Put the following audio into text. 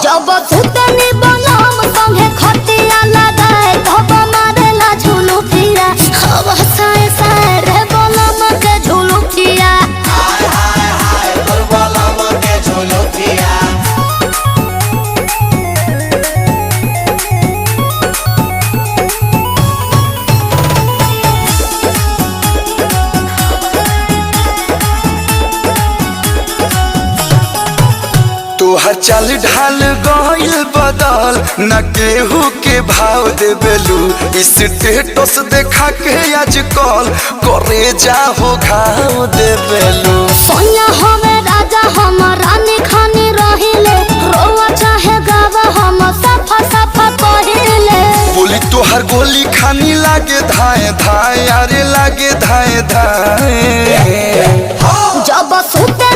जब सुतनी बनम संगे खटिया लगाए धब मारेला झुलू फिरा हवा साए साए रे बनम के झुलू फिरा हाय हाय हाय तोर बलम के झुलू फिरा। तोहर चाल ढाल गइल बदल न केहू के भाव देबेलू स्टेटस देखा के आजकल करे जाहो घाव देबेलू। सोया हमें राजा हम रानी खानी रहिले रोवा चाहे गावा हम सफा सफा कहिले बोली तोहर गोली खानी लागे धाए धाए अरे लागे धाए धाए जब सुते